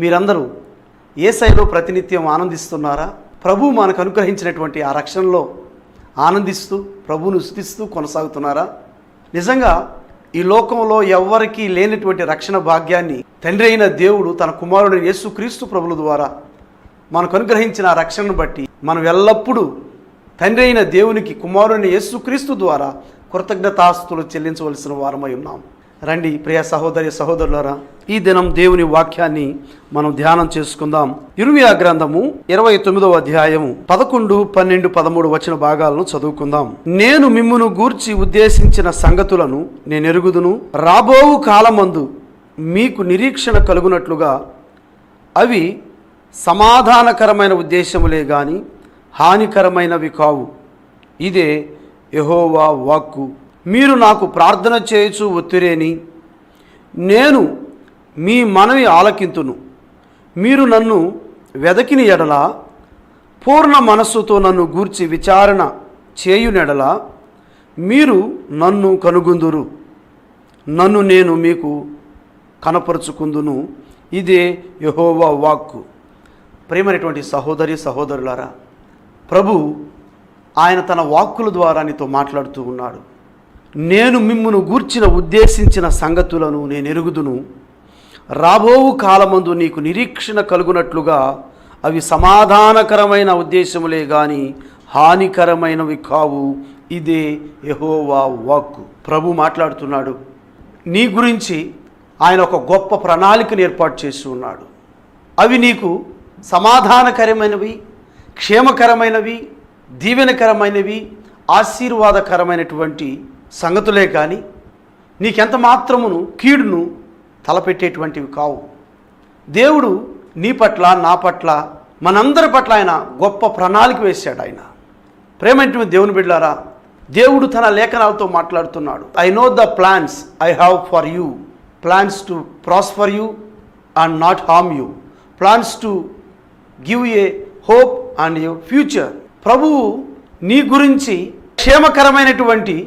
మీరందరూ యేసయ్యలో ప్రతినిత్యం ఆనందిస్తున్నారా? ప్రభు మనకు అనుగ్రహించినటువంటి ఆ రక్షణలో ఆనందిస్తూ ప్రభువును స్తుతిస్తూ కొనసాగుతున్నారా? నిజంగా ఈ లోకంలో ఎవ్వరికీ లేనటువంటి రక్షణ భాగ్యాన్ని తండ్రి అయిన దేవుడు తన కుమారుడు యేసుక్రీస్తు ప్రభుల ద్వారా మనకు అనుగ్రహించిన ఆ రక్షణను బట్టి మనం ఎల్లప్పుడూ తండ్రి అయిన దేవునికి కుమారుని యేసుక్రీస్తు ద్వారా కృతజ్ఞతాస్తులు చెల్లించవలసిన వారమై ఉన్నాం. రండి ప్రియ సహోదరి సహోదరులారా, ఈ దినం దేవుని వాక్యాన్ని మనం ధ్యానం చేసుకుందాం. ఇర్మీయా గ్రంథము 29వ అధ్యాయము 11, 12, 13 వచన భాగాలను చదువుకుందాం. నేను మిమ్మును గూర్చి ఉద్దేశించిన సంగతులను నేనెరుగుదును, రాబోవు కాలమందు మీకు నిరీక్షణ కలుగునట్లుగా అవి సమాధానకరమైన ఉద్దేశములే గాని హానికరమైనవి కావు. ఇదే యెహోవా వాక్కు. మీరు నాకు ప్రార్థన చేయుచు ఒత్తిరేని నేను మీ మనవి ఆలకింతును. మీరు నన్ను వెదకిని ఎడల, పూర్ణ మనస్సుతో నన్ను గూర్చి విచారణ చేయునెడల మీరు నన్ను కనుగొందురు. నన్ను నేను మీకు కనపరుచుకుందును. ఇదే యెహోవా వాక్కు. ప్రేమైనటువంటి సహోదరి సహోదరులారా, ప్రభు ఆయన తన వాక్కుల ద్వారా నీతో మాట్లాడుతూ ఉన్నాడు. నేను మిమ్మును గూర్చిన ఉద్దేశించిన సంగతులను నేను ఎరుగుదును, రాబోవు కాలమందు నీకు నిరీక్షణ కలుగునట్లుగా అవి సమాధానకరమైన ఉద్దేశములే గాని హానికరమైనవి కావు. ఇదే యెహోవా వాక్కు. ప్రభు మాట్లాడుతున్నాడు. నీ గురించి ఆయన ఒక గొప్ప ప్రణాళికను ఏర్పాటు చేసి ఉన్నాడు. అవి నీకు సమాధానకరమైనవి, క్షేమకరమైనవి, దీవెనకరమైనవి, ఆశీర్వాదకరమైనటువంటి సంగతులే కానీ నీకెంత మాత్రమును కీడును తలపెట్టేటువంటివి కావు. దేవుడు నీ పట్ల, నా పట్ల, మనందరి పట్ల ఆయన గొప్ప ప్రణాళిక వేశాడు. ఆయన ప్రేమైనటువంటి దేవుని బిడ్డలారా, దేవుడు తన లేఖనాలతో మాట్లాడుతున్నాడు. I know the plans I have for you, plans to prosper you and not harm you, plans to give a hope and A future. ప్రభువు నీ గురించి క్షేమకరమైనటువంటి,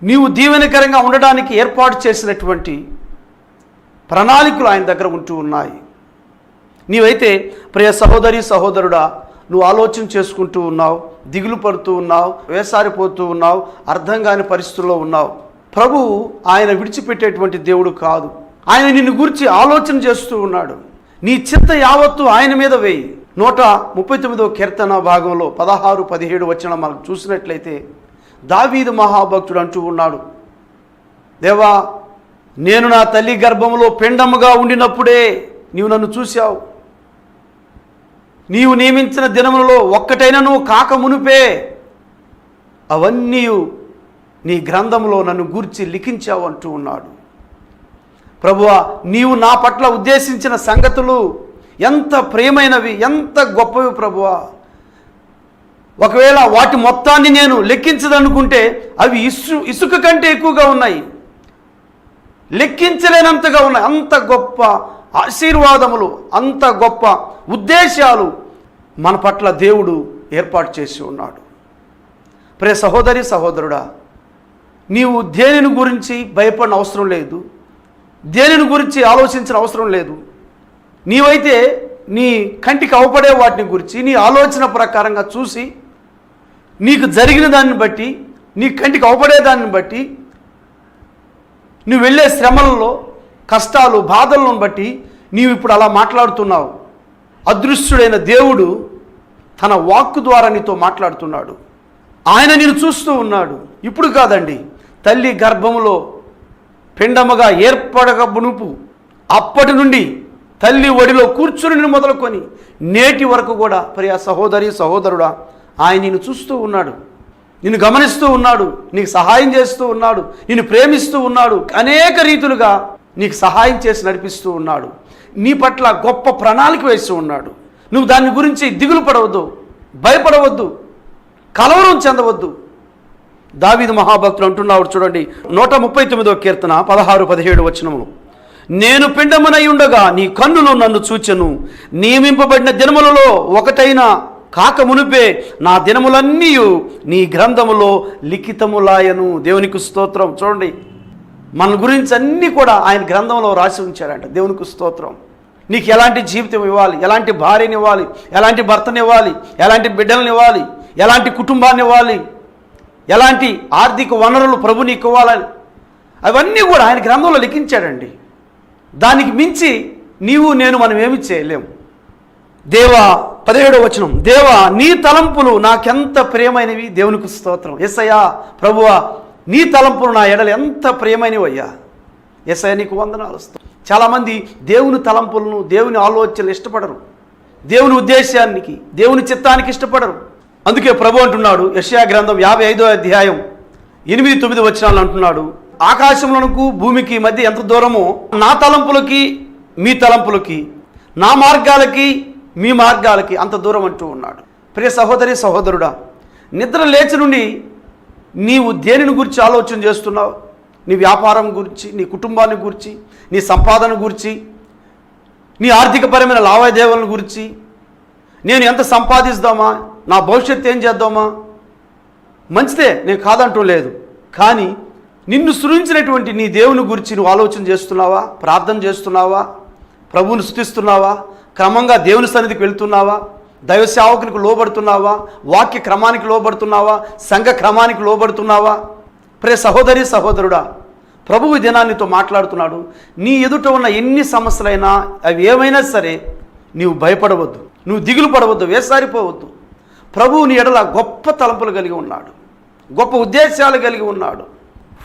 నీవు దీవెనకరంగా ఉండడానికి ఏర్పాటు చేసినటువంటి ప్రణాళికలు ఆయన దగ్గర ఉంటూ ఉన్నాయి. నీవైతే ప్రియ సహోదరి సహోదరుడా, నువ్వు ఆలోచన చేసుకుంటూ ఉన్నావు, దిగులు పడుతూ ఉన్నావు, వేసారిపోతూ ఉన్నావు, అర్థం కాని పరిస్థితుల్లో ఉన్నావు. ప్రభువు ఆయన విడిచిపెట్టేటువంటి దేవుడు కాదు. ఆయన నిన్ను గురించి ఆలోచన చేస్తూ ఉన్నాడు. నీ చింత యావత్తు ఆయన మీద వేయి. 139వ కీర్తన భాగంలో 16, 17 వచనం మనం చూసినట్లయితే దావీదు మహాభక్తుడు అంటూ ఉన్నాడు, దేవా, నేను నా తల్లి గర్భంలో పిండముగా ఉండినప్పుడే నీవు నన్ను చూశావు. నీవు నియమించిన దినములలో ఒక్కటైనను కాక మునుపే అవన్నీ నీ గ్రంథంలో నన్ను గూర్చి లిఖించావు అంటూ ఉన్నాడు. ప్రభువా, నీవు నా పట్ల ఉద్దేశించిన సంగతులు ఎంత ప్రియమైనవి, ఎంత గొప్పవి ప్రభువా. ఒకవేళ వాటి మొత్తాన్ని నేను లెక్కించదనుకుంటే అవి ఇసుక కంటే ఎక్కువగా ఉన్నాయి, లెక్కించలేనంతగా ఉన్నాయి. అంత గొప్ప ఆశీర్వాదములు, అంత గొప్ప ఉద్దేశాలు మన పట్ల దేవుడు ఏర్పాటు చేసి ఉన్నాడు. ప్రియ సహోదరి సహోదరుడా, నీవు దేనిని గురించి భయపడిన అవసరం లేదు, దేనిని గురించి ఆలోచించిన అవసరం లేదు. నీవైతే నీ కంటికి అవపడే వాటిని గురించి నీ ఆలోచన ప్రకారంగా చూసి, నీకు జరిగిన దాన్ని బట్టి, నీ కంటికి అవపడే దాన్ని బట్టి, నువ్వు వెళ్ళే శ్రమలలో, కష్టాలు, బాధలను బట్టి నీవు ఇప్పుడు అలా మాట్లాడుతున్నావు. అదృశ్యుడైన దేవుడు తన వాక్కు ద్వారా నీతో మాట్లాడుతున్నాడు. ఆయన నిన్ను చూస్తూ ఉన్నాడు. ఇప్పుడు కాదండి, తల్లి గర్భములో పిండముగా ఏర్పడక మునుపు, అప్పటి నుండి తల్లి ఒడిలో కూర్చుని మొదలుకొని నేటి వరకు కూడా ప్రియ సహోదరి సహోదరుడా, ఆయన నిన్ను చూస్తూ ఉన్నాడు, నిన్ను గమనిస్తూ ఉన్నాడు, నీకు సహాయం చేస్తూ ఉన్నాడు, నిన్ను ప్రేమిస్తూ ఉన్నాడు, అనేక రీతులుగా నీకు సహాయం చేసి నడిపిస్తూ ఉన్నాడు. నీ పట్ల గొప్ప ప్రణాళిక వేస్తూ ఉన్నాడు. నువ్వు దాని గురించి దిగులు పడవద్దు, భయపడవద్దు, కలవరం చెందవద్దు. దావీదు మహాభక్తుడు అంటున్నాడు చూడండి, 139వ కీర్తన 16, 17 వచనములు, నేను పిండమునై ఉండగా నీ కన్నులు నన్ను చూచెను, నియమింపబడిన దినములలో ఒకటైన కాక మునుపే నా దినములన్నీ నీ గ్రంథములో లిఖితములాయను. దేవునికి స్తోత్రం. చూడండి, మన గురించి అన్నీ కూడా ఆయన గ్రంథంలో రాసి ఉంచారంట. దేవునికి స్తోత్రం. నీకు ఎలాంటి జీవితం ఇవ్వాలి, ఎలాంటి భార్యని ఇవ్వాలి, ఎలాంటి భర్తని ఇవ్వాలి, ఎలాంటి బిడ్డలను ఇవ్వాలి, ఎలాంటి కుటుంబాన్ని ఇవ్వాలి, ఎలాంటి ఆర్థిక వనరులు ప్రభు నీకు ఇవ్వాలని, అవన్నీ కూడా ఆయన గ్రంథంలో లిఖించాడండి. దానికి మించి నీవు నేను మనం ఏమి చేయలేము. దేవా 17వ వచనం, దేవా నీ తలంపులు నాకెంత ప్రియమైనవి. దేవునికి స్తోత్రం. యేసయ్యా ప్రభువా నీ తలంపులు నా ఎడలు ఎంత ప్రియమైనవి అయ్యా. యేసయ్యా నీకు వందనాలు. చాలామంది దేవుని తలంపులను, దేవుని ఆలోచనలు ఇష్టపడరు, దేవుని ఉద్దేశానికి, దేవుని చిత్తానికి ఇష్టపడరు. అందుకే ప్రభు అంటున్నాడు యెషయా గ్రంథం 55వ అధ్యాయం 8-9 వచనాలు అంటున్నాడు, ఆకాశములకు భూమికి మధ్య ఎంత దూరమో నా తలంపులకి మీ తలంపులకి, నా మార్గాలకి మీ మార్గాలకి అంత దూరం అంటూ ఉన్నాడు. ప్రియ సహోదరి సహోదరుడా, నిద్ర లేచి నుండి నీవు దేనిని గురించి ఆలోచన చేస్తున్నావు? నీ వ్యాపారం గురించి, నీ కుటుంబాన్ని గురించి, నీ సంపాదన గురించి, నీ ఆర్థికపరమైన లావాదేవీల గురించి, నేను ఎంత సంపాదిస్తామా, నా భవిష్యత్తు ఏం చేద్దామా? మంచిదే, నేను కాదంటూ లేదు. కానీ నిన్ను సృజించినటువంటి నీ దేవుని గురించి నువ్వు ఆలోచన చేస్తున్నావా? ప్రార్థన చేస్తున్నావా? ప్రభువును స్తుతిస్తున్నావా? క్రమంగా దేవుని సన్నిధికి వెళ్తున్నావా? దైవ సేవకునికి లోబడుతున్నావా? వాక్య క్రమానికి లోబడుతున్నావా? సంఘ క్రమానికి లోబడుతున్నావా? ప్రియ సహోదరి సహోదరుడా, ప్రభువు దినాన్నితో మాట్లాడుతున్నాడు. నీ ఎదుట ఉన్న ఎన్ని సమస్యలైనా, అవి ఏమైనా సరే నీవు భయపడవద్దు, నువ్వు దిగులు పడవద్దు, వేసారిపోవద్దు. ప్రభువు నీ ఎడల గొప్ప తలంపులు కలిగి ఉన్నాడు, గొప్ప ఉద్దేశాలు కలిగి ఉన్నాడు.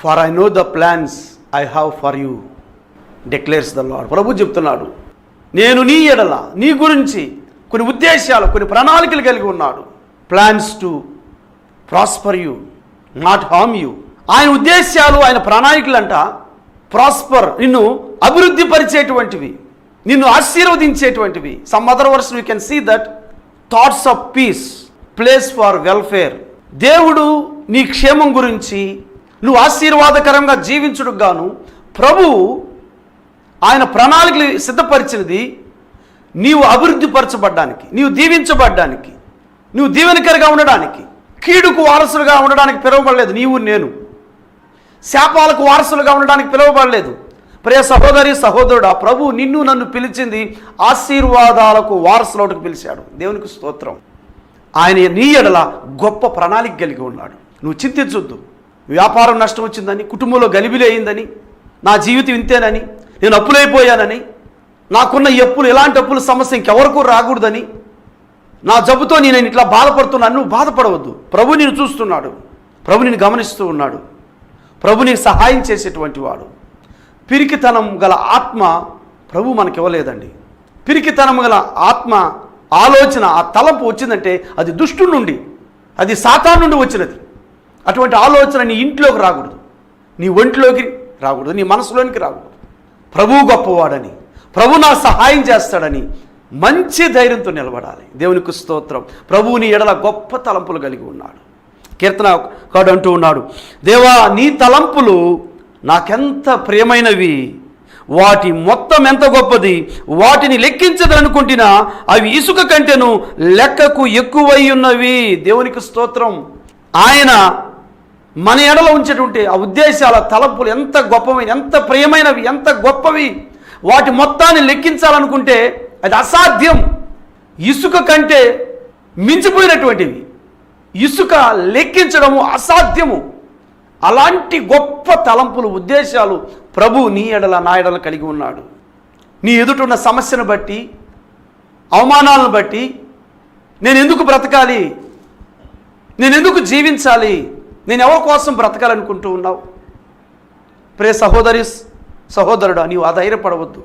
For I know the plans I have for you declares the Lord. ప్రభు చెప్తున్నాడు, నేను నీ ఎడల, నీ గురించి కొన్ని ఉద్దేశాలు, కొన్ని ప్రణాళికలు కలిగి ఉన్నాడు. Plans to prosper you, not harm you. ఆయన ఉద్దేశాలు, ఆయన ప్రణాళికలు అంట ప్రాస్పర్, నిన్ను అభివృద్ధి పరిచేటువంటివి, నిన్ను ఆశీర్వదించేటువంటివి. Some other verse you can see that thoughts of peace, place for welfare. దేవుడు నీ క్షేమం గురించి, నువ్వు ఆశీర్వాదకరంగా జీవించుటకు గాను ప్రభువు ఆయన ప్రణాళికలు సిద్ధపరిచినది నీవు అభివృద్ధి పరచబడ్డానికి, నీవు దీవించబడ్డానికి, నువ్వు దీవెనకరంగా ఉండడానికి. కీడుకు వారసులుగా ఉండడానికి పిలువబడలేదు నీవు నేను. శాపాలకు వారసులుగా ఉండడానికి పిలువబడలేదు. ప్రియ సహోదరి సహోదరుడా, ప్రభు నిన్ను నన్ను పిలిచింది ఆశీర్వాదాలకు వారసులకు పిలిచాడు. దేవునికి స్తోత్రం. ఆయన నీ ఎడల గొప్ప ప్రణాళిక కలిగి ఉన్నాడు. నువ్వు చింతించొద్దు. వ్యాపారం నష్టం వచ్చిందని, కుటుంబంలో గలిబిలి అయిందని, నా జీవితం ఇంతేనని, నేను అప్పులైపోయానని, నాకున్న అప్పులు, ఎలాంటి అప్పుల సమస్య ఇంకెవరకు రాకూడదని, నా జబ్బుతో నేను ఇట్లా బాధపడుతున్నాను, నువ్వు బాధపడవద్దు. ప్రభు నిన్ను చూస్తున్నాడు, ప్రభు నిన్ను గమనిస్తూ ఉన్నాడు, ప్రభు నీకు సహాయం చేసేటువంటి వాడు. పిరికితనం గల ఆత్మ ప్రభు మనకి ఇవ్వలేదండి. పిరికితనం గల ఆత్మ ఆలోచన, ఆ తలంపు వచ్చిందంటే అది దుష్టుడి నుండి, అది సాతాను నుండి వచ్చినది. అటువంటి ఆలోచన నీ ఇంట్లోకి రాకూడదు, నీ ఒంట్లోకి రాకూడదు, నీ మనసులోనికి రాకూడదు. ప్రభువు గొప్పవాడని, ప్రభు నాకు సహాయం చేస్తాడని మంచి ధైర్యంతో నిలబడాలి. దేవునికి స్తోత్రం. ప్రభువు నీ ఎడల గొప్ప తలంపులు కలిగి ఉన్నాడు. కీర్తనకారుడు అంటూ ఉన్నాడు, దేవా నీ తలంపులు నాకెంత ప్రియమైనవి, వాటి మొత్తం ఎంత గొప్పది, వాటిని లెక్కించదనుకుంటున్నా అవి ఇసుక కంటేను లెక్కకు ఎక్కువై ఉన్నవి. దేవునికి స్తోత్రం. ఆయన మన ఎడల ఉంచేటువంటి ఆ ఉద్దేశాల తలంపులు ఎంత గొప్పవి, ఎంత ప్రియమైనవి, ఎంత గొప్పవి. వాటి మొత్తాన్ని లెక్కించాలనుకుంటే అది అసాధ్యం. ఇసుక కంటే మించిపోయినటువంటివి, ఇసుక లెక్కించడము అసాధ్యము. అలాంటి గొప్ప తలంపులు, ఉద్దేశాలు ప్రభు నీ ఎడల నా ఎడల కలిగి ఉన్నాడు. నీ ఎదుటున్న సమస్యను బట్టి, అవమానాలను బట్టి నేను ఎందుకు బ్రతకాలి, నేను ఎందుకు జీవించాలి, నేను ఎవరి కోసం బ్రతకాలనుకుంటూ ఉన్నావు? ప్రియ సహోదరి సహోదరుడా, నీవు అధైర్యపడవద్దు.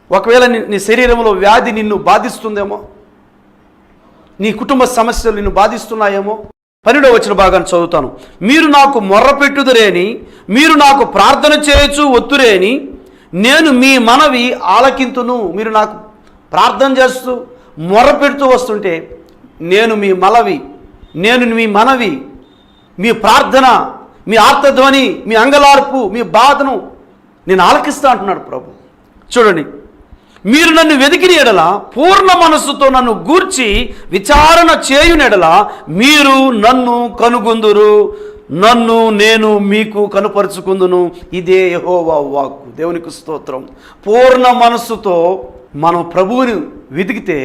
ఒకవేళ నీ శరీరంలో వ్యాధి నిన్ను బాధిస్తుందేమో, నీ కుటుంబ సమస్యలు నిన్ను బాధిస్తున్నాయేమో. 12వ వచన భాగాన్ని చదువుతాను. మీరు నాకు మొర్రపెట్టుదురేని, మీరు నాకు ప్రార్థన చేయొచ్చు ఒత్తురేని, నేను మీ మనవి ఆలకింతును. మీరు నాకు ప్రార్థన చేస్తూ మొర్రపెడుతూ వస్తుంటే నేను మీ మనవి, మీ ప్రార్థన, మీ ఆర్తధ్వని, మీ అంగలార్పు, మీ బాధను నేను ఆలకిస్తా అంటున్నాడు ప్రభు. చూడండి, మీరు నన్ను వెదికిన ఎడల, పూర్ణ మనస్సుతో నన్ను గూర్చి విచారణ చేయునెడల మీరు నన్ను కనుగొందురు. నన్ను నేను మీకు కనుపరుచుకుందును, ఇదే యెహోవా వాక్కు. దేవునికి స్తోత్రం. పూర్ణ మనస్సుతో మనం ప్రభువుని వెతికితే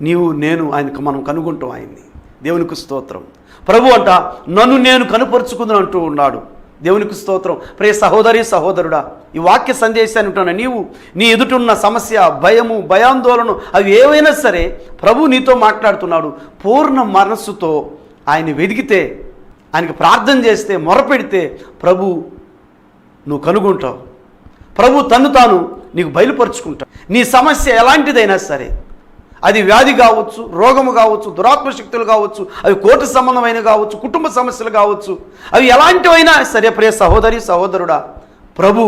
నీవు నేను ఆయనకు మనం కనుగొంటాం ఆయన్ని. దేవునికి స్తోత్రం. ప్రభు అంట నన్ను నేను కనుపరుచుకుందును అంటూ ఉన్నాడు. దేవునికి స్తోత్రం. ప్రియ సహోదరి సహోదరుడా, ఈ వాక్య సందేశాన్ని ఉంటున్న నీవు నీ ఎదుటున్న సమస్య, భయము, భయాందోళన అవి ఏవైనా సరే ప్రభు నీతో మాట్లాడుతున్నాడు. పూర్ణ మనస్సుతో ఆయన వెతికితే, ఆయనకి ప్రార్థన చేస్తే, మొరపెడితే ప్రభు నువ్వు కనుగొంటావు. ప్రభు తన్ను తాను నీకు బయలుపరుచుకుంటావు. నీ సమస్య ఎలాంటిదైనా సరే, అది వ్యాధి కావచ్చు, రోగము కావచ్చు, దురాత్మ శక్తులు కావచ్చు, అవి కోర్టు సంబంధమైన కావచ్చు, కుటుంబ సమస్యలు కావచ్చు, అవి ఎలాంటివైనా సరే ప్రియ సహోదరి సహోదరుడా, ప్రభు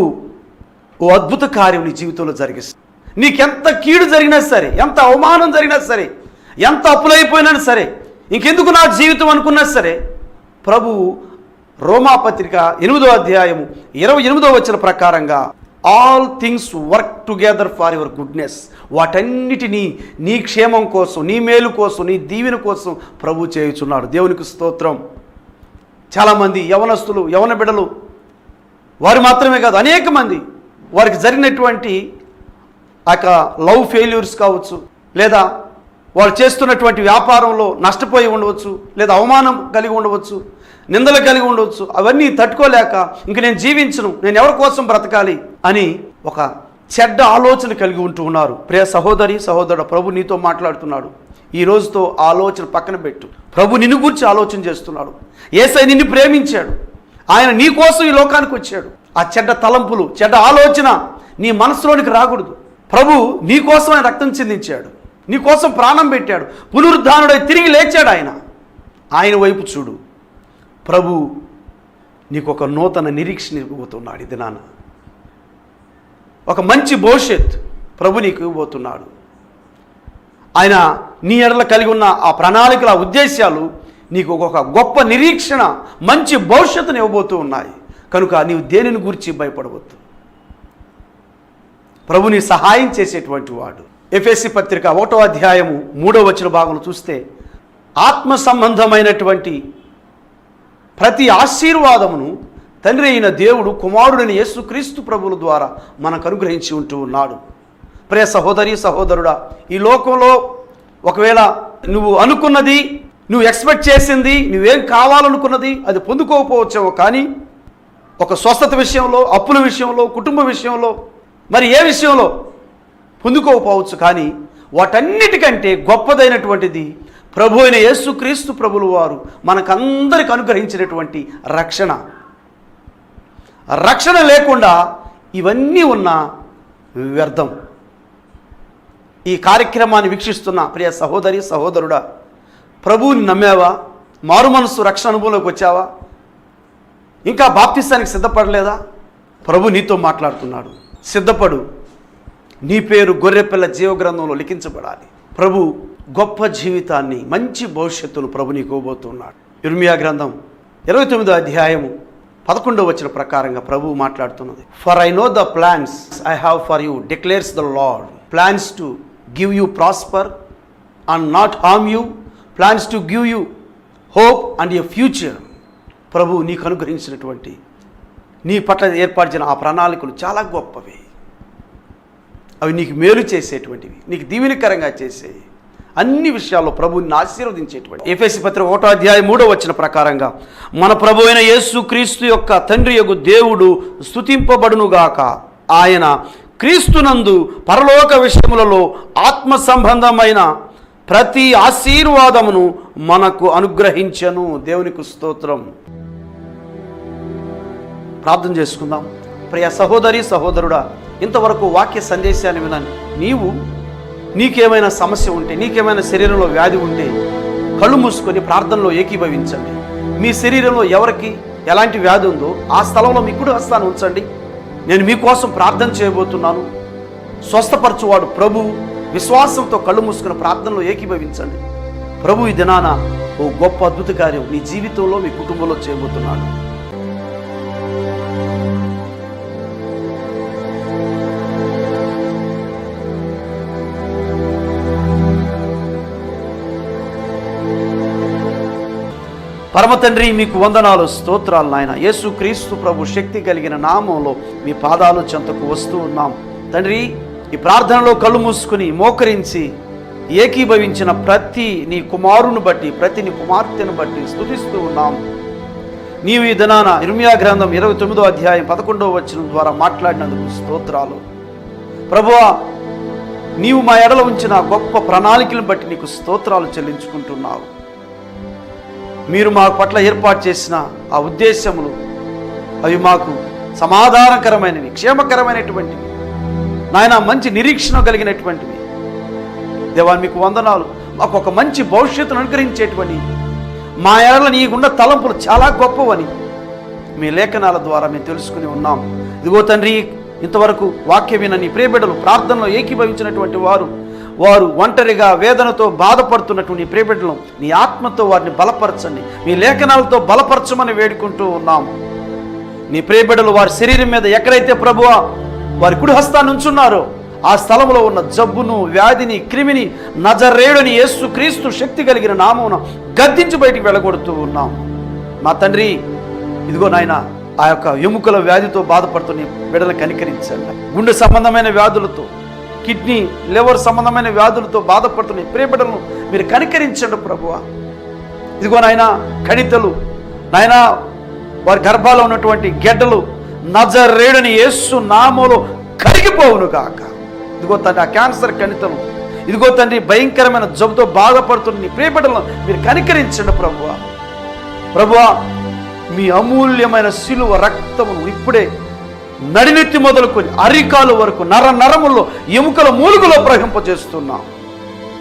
ఓ అద్భుత కార్యం నీ జీవితంలో జరిగిస్తుంది. నీకెంత కీడు జరిగినా సరే, ఎంత అవమానం జరిగినా సరే, ఎంత అప్పులైపోయినా సరే, ఇంకెందుకు నా జీవితం అనుకున్నా సరే, ప్రభు రోమాపత్రిక 8వ అధ్యాయము 28వ వచనం ప్రకారంగా all things work together for your goodness, వాటన్నిటినీ నీ క్షేమం కోసం, నీ మేలు కోసం, నీ దీవెన కోసం ప్రభు చేయుచున్నాడు. దేవునికి స్తోత్రం. చాలామంది యవనస్తులు, యవన బిడ్డలు, వారు మాత్రమే కాదు, అనేక మంది వారికి జరిగినటువంటి లవ్ ఫెయిల్యూర్స్ కావచ్చు, లేదా వాళ్ళు చేస్తున్నటువంటి వ్యాపారంలో నష్టపోయి ఉండవచ్చు, లేదా అవమానం కలిగి ఉండవచ్చు, నిందలు కలిగి ఉండవచ్చు, అవన్నీ తట్టుకోలేక ఇంక నేను జీవించను, నేను ఎవరి కోసం బ్రతకాలి అని ఒక చెడ్డ ఆలోచన కలిగి ఉంటూ ఉన్నారు. ప్రియ సహోదరి సహోదరుడు, ప్రభు నీతో మాట్లాడుతున్నాడు. ఈ రోజుతో ఆలోచన పక్కన పెట్టు. ప్రభు నిన్ను గురించి ఆలోచన చేస్తున్నాడు. యేసయ్య నిన్ను ప్రేమించాడు. ఆయన నీ కోసం ఈ లోకానికి వచ్చాడు. ఆ చెడ్డ తలంపులు, చెడ్డ ఆలోచన నీ మనసులోనికి రాకూడదు. ప్రభు నీ కోసం ఆయన రక్తం చెందించాడు, నీ కోసం ప్రాణం పెట్టాడు, పునరుద్ధానుడై తిరిగి లేచాడు. ఆయన వైపు చూడు. ప్రభు నీకు ఒక నూతన నిరీక్షణ ఇవ్వబోతున్నాడు. ఇది నాన్న ఒక మంచి భవిష్యత్ ప్రభు నీకు ఇవ్వబోతున్నాడు. ఆయన నీ ఎడల కలిగి ఉన్న ఆ ప్రణాళికల ఉద్దేశాలు నీకు ఒక గొప్ప నిరీక్షణ, మంచి భవిష్యత్తుని ఇవ్వబోతూ ఉన్నాయి. కనుక నీవు దేనిని గురించి భయపడవద్దు. ప్రభుని సహాయం చేసేటువంటి వాడు. ఎఫెసీ పత్రిక 1వ అధ్యాయము 3వ వచన భాగంలో చూస్తే ఆత్మ సంబంధమైనటువంటి ప్రతి ఆశీర్వాదమును తండ్రి అయిన దేవుడు కుమారుడైన యేసుక్రీస్తు ప్రభువుల ద్వారా మనకు అనుగ్రహించి ఉంటూ ఉన్నాడు. ప్రియ సహోదరి సహోదరుడా, ఈ లోకంలో ఒకవేళ నువ్వు అనుకున్నది, నువ్వు ఎక్స్పెక్ట్ చేసింది, నువ్వేం కావాలనుకున్నది అది పొందుకోకపోవచ్చేమో, కానీ ఒక స్వస్థత విషయంలో, అప్పుల విషయంలో, కుటుంబ విషయంలో, మరి ఏ విషయంలో పొందుకోకపోవచ్చు, కానీ వాటన్నిటికంటే గొప్పదైనటువంటిది ప్రభు అయిన యేసుక్రీస్తు ప్రభులు వారు మనకందరికి అనుగ్రహించినటువంటి రక్షణ. రక్షణ లేకుండా ఇవన్నీ ఉన్న వ్యర్థం. ఈ కార్యక్రమాన్ని వీక్షిస్తున్న ప్రియ సహోదరి సహోదరుడా, ప్రభువుని నమ్మావా? మారు మనసు రక్షణ అనుభవంలోకి వచ్చావా? ఇంకా బాప్తిస్తానికి సిద్ధపడలేదా? ప్రభు నీతో మాట్లాడుతున్నాడు. సిద్ధపడు. నీ పేరు గొర్రెపిల్ల జీవగ్రంథంలో లిఖించబడాలి. ప్రభు గొప్ప జీవితాన్ని, మంచి భవిష్యత్తును ప్రభు నీకు ఇవ్వబోతున్నాడు. ఇర్మియా గ్రంథం 29వ అధ్యాయము 11వ వచన ప్రకారంగా ప్రభు మాట్లాడుతున్నది. For I know the plans I have for you declares the Lord, plans to give you prosper and not harm you, plans to give you hope and a future. ప్రభు నీకు అనుగ్రహించినటువంటి, నీ పట్ల ఏర్పరిచిన ఆ ప్రణాళికలు చాలా గొప్పవి. అవి నీకు మేలు చేసేటువంటివి, నీకు దీవెనకరంగా చేసేవి. అన్ని విషయాల్లో ప్రభువుని ఆశీర్వదించేటువంటి. ఎఫెసీ పత్రిక 1వ అధ్యాయం 3వ వచన ప్రకారంగా మన ప్రభు అయిన యేసుక్రీస్తు యొక్క తండ్రి యొక్క దేవుడు స్తుతింపబడునుగాక. ఆయన క్రీస్తునందు పరలోక విషయములలో ఆత్మ సంబంధమైన ప్రతి ఆశీర్వాదమును మనకు అనుగ్రహించెను. దేవునికి స్తోత్రం. ప్రార్థన చేసుకుందాం. ప్రియ సహోదరి సహోదరుడా, ఇంతవరకు వాక్య సందేశాన్ని విన్నాను. నీకేమైనా సమస్య ఉంటే, నీకేమైనా శరీరంలో వ్యాధి ఉంటే కళ్ళు మూసుకొని ప్రార్థనలో ఏకీభవించండి. మీ శరీరంలో ఎవరికి ఎలాంటి వ్యాధి ఉందో ఆ స్థలంలో మీ కుడి హస్తాన్ని ఉంచండి. నేను మీకోసం ప్రార్థన చేయబోతున్నాను. స్వస్థపరచువాడు ప్రభు. విశ్వాసంతో కళ్ళు మూసుకుని ప్రార్థనలో ఏకీభవించండి. ప్రభు ఈ దినాన ఓ గొప్ప అద్భుత కార్యం మీ జీవితంలో, మీ కుటుంబంలో చేయబోతున్నాడు. పరమ తండ్రి, మీకు వందనాలు, స్తోత్రాలు నాయన. యేసు క్రీస్తు ప్రభు శక్తి కలిగిన నామంలో మీ పాదాలు చెంతకు వస్తూ ఉన్నాం తండ్రి. ఈ ప్రార్థనలో కళ్ళు మూసుకుని మోకరించి ఏకీభవించిన ప్రతి నీ కుమారుని బట్టి, ప్రతి నీ కుమార్తెను బట్టి స్తుతిస్తూ ఉన్నాం. నీవు ఈ దినాన ఇర్మియా గ్రంథం 29వ అధ్యాయం 11వ వచనం ద్వారా మాట్లాడినందుకు స్తోత్రాలు ప్రభువా. నీవు మా ఎడల ఉంచిన గొప్ప ప్రణాళికలను బట్టి నీకు స్తోత్రాలు చెల్లించుకుంటున్నావు. మీరు మా పట్ల ఏర్పాటు చేసిన ఆ ఉద్దేశములు అవి మాకు సమాధానకరమైనవి, క్షేమకరమైనటువంటివి నాయన, మంచి నిరీక్షణ కలిగినటువంటివి. దేవా మీకు వందనాలు. మాకు ఒక మంచి భవిష్యత్తును అనుగ్రహించేటువంటి మా ఎడల నీకున్న తలంపులు చాలా గొప్పవని మీ లేఖనాల ద్వారా మేము తెలుసుకుని ఉన్నాం. ఇదిగో తండ్రి, ఇంతవరకు వాక్య విన నీ ప్రియబిడ్డలు ప్రార్థనలో ఏకీభవించినటువంటి వారు ఒంటరిగా వేదనతో బాధపడుతున్నటువంటి ప్రియబిడ్డలు నీ ఆత్మతో వారిని బలపరచండి, మీ లేఖనాలతో బలపరచమని వేడుకుంటూ ఉన్నాం. నీ ప్రియబిడ్డలు వారి శరీరం మీద ఎక్కడైతే ప్రభువా వారి కుడి హస్తాన్ని ఉంచున్నారో ఆ స్థలంలో ఉన్న జబ్బును, వ్యాధిని, క్రిమిని నజరేయుడని యేసు క్రీస్తు శక్తి కలిగిన నామమున గద్దించి బయటికి వెళ్ళగొడుతూ ఉన్నాం. మా తండ్రి, ఇదిగో నాయన, ఆ యొక్క ఎముకల వ్యాధితో బాధపడుతున్న బిడ్డలను కనికరించండి. గుండె సంబంధమైన వ్యాధులతో, కిడ్నీ, లివర్ సంబంధమైన వ్యాధులతో బాధపడుతున్న ప్రియ బిడ్డలను మీరు కనికరించండి ప్రభువా. ఇదిగో నాయన, కణితలు నాయన, వారి గర్భాల్లో ఉన్నటువంటి గెడ్డలు నజరేయుడని యేసు నామములో కరిగిపోవును గాక. ఇదిగో తండ్రి, ఆ క్యాన్సర్ కణితలు, ఇదిగో తండ్రి, భయంకరమైన జబ్బుతో బాధపడుతున్న నీ ప్రియబిడ్డలను మీరు కనికరించండి ప్రభువా. ప్రభువా, మీ అమూల్యమైన శిలువ రక్తమును ఇప్పుడే నడినెత్తి మొదలుకొని అరికాలు వరకు నర నరముల్లో ఎముకల మూలుగులో ప్రవహింపజేస్తున్నాం.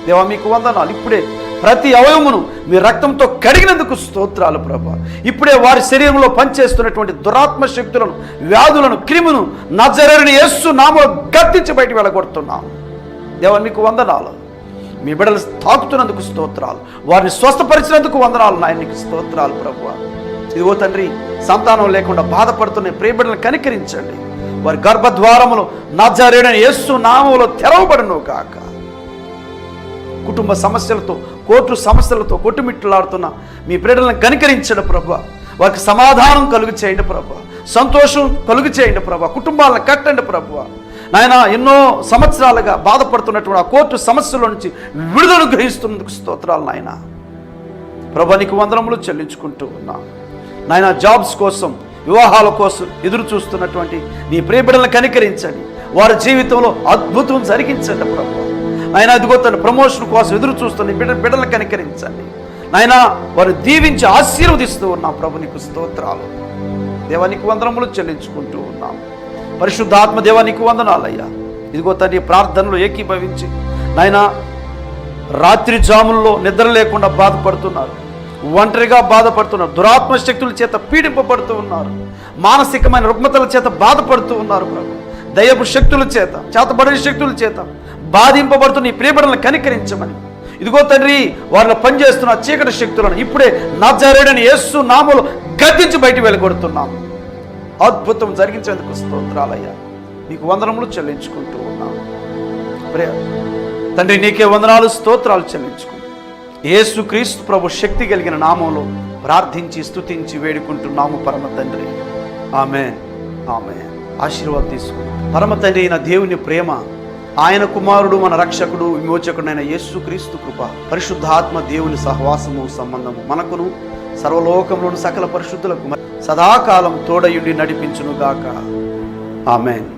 దేవా మీకు వందనాలు. ఇప్పుడే ప్రతి అవయమును మీ రక్తంతో కడిగినందుకు స్తోత్రాలు ప్రభువా. ఇప్పుడే వారి శరీరంలో పనిచేస్తున్నటువంటి దురాత్మ శక్తులను, వ్యాధులను, క్రిమును నజరేయుడైన యేసు నామములో గద్దించి బయటికి వెళ్ళగొడుతున్నాం. దేవా మీకు వందనాలు. మీ బిడ్డలు తాకుతున్నందుకు స్తోత్రాలు, వారిని స్వస్థపరిచినందుకు వందనాలు నాయన, నీకు స్తోత్రాలు ప్రభువా. ఇదిగో తండ్రి, సంతానం లేకుండా బాధపడుతున్న ప్రియ బిడ్డలను కనికరించండి. వారి గర్భద్వారములు నజరేయుడైన యేసు నామములో తెరవబడును కాక. కుటుంబ సమస్యలతో, కోర్టు సమస్యలతో కొట్టుమిట్టులాడుతున్న మీ బిడ్డలను కనికరించండి ప్రభువా. వారికి సమాధానం కలుగు చేయండి ప్రభువా, సంతోషం కలుగు చేయండి ప్రభువా, కుటుంబాలను కట్టండి ప్రభువా. నాయన, ఎన్నో సంవత్సరాలుగా బాధపడుతున్నటువంటి ఆ కోర్టు సమస్యల నుంచి విడుదల గ్రహిస్తున్నందుకు స్తోత్రాలు నాయన. ప్రభువా నీకు వందనములు చెల్లించుకుంటూ ఉన్నా నాయన. జాబ్స్ కోసం, వివాహాల కోసం ఎదురు చూస్తున్నటువంటి నీ ప్రియ బిడ్డలను కనికరించండి. వారి జీవితంలో అద్భుతం జరిగించండి ప్రభువా. నాయన, ఇదిగో తన ప్రమోషన్ కోసం ఎదురు చూస్తున్న బిడ్డలను కనికరించండి నాయన. వారు దీవించి ఆశీర్వదిస్తూ ఉన్నాం ప్రభు, నీకు స్తోత్రాలు. దేవా నీకు వందనములు చెల్లించుకుంటూ ఉన్నాం. పరిశుద్ధాత్మ దేవా నీకు వందనాలయ్యా. ఇదిగో తండ్రి, ప్రార్థనలో ఏకీభవించి నాయన, రాత్రి జాముల్లో నిద్ర లేకుండా బాధపడుతున్నారు, ఒంటరిగా బాధపడుతున్నారు, దురాత్మ శక్తుల చేత పీడింపబడుతూ ఉన్నారు, మానసికమైన రుగ్మతల చేత బాధపడుతూ ఉన్నారు ప్రభు. దయ్యపు శక్తుల చేత, చేతబడిన శక్తుల చేత బాధింపబడుతున్న ఈ ప్రియబిడ్డలను కనికరించమని, ఇదిగో తండ్రి, వారిలో పనిచేస్తున్న చీకటి శక్తులను ఇప్పుడే నజరేయుడైన యేసు నామములో గద్దించి బయటికి వెళ్ళగొడుతున్నాం. అద్భుతం జరిగించేందుకు స్తోత్రాలయ్యా. నీకు వందనములు చెల్లించుకుంటూ ఉన్నాం తండ్రి. నీకే వందనాలు, స్తోత్రాలు చెల్లించుకుంటూ యేసు క్రీస్తు ప్రభు శక్తి కలిగిన నామంలో ప్రార్థించి స్తుతించి వేడుకుంటున్నాము పరమ తండ్రి. ఆమేన్, ఆమేన్. ఆశీర్వాదం తీసుకుంటాం. పరమ తండ్రి అయిన దేవుని ప్రేమ, ఆయన కుమారుడు మన రక్షకుడు విమోచకుడైన యేసు క్రీస్తు కృప, పరిశుద్ధాత్మ దేవుని సహవాసము, సంబంధము మనకును సర్వలోకంలోని సకల పరిశుద్ధులకు సదాకాలం తోడయుండి నడిపించునుగాక. ఆమేన్.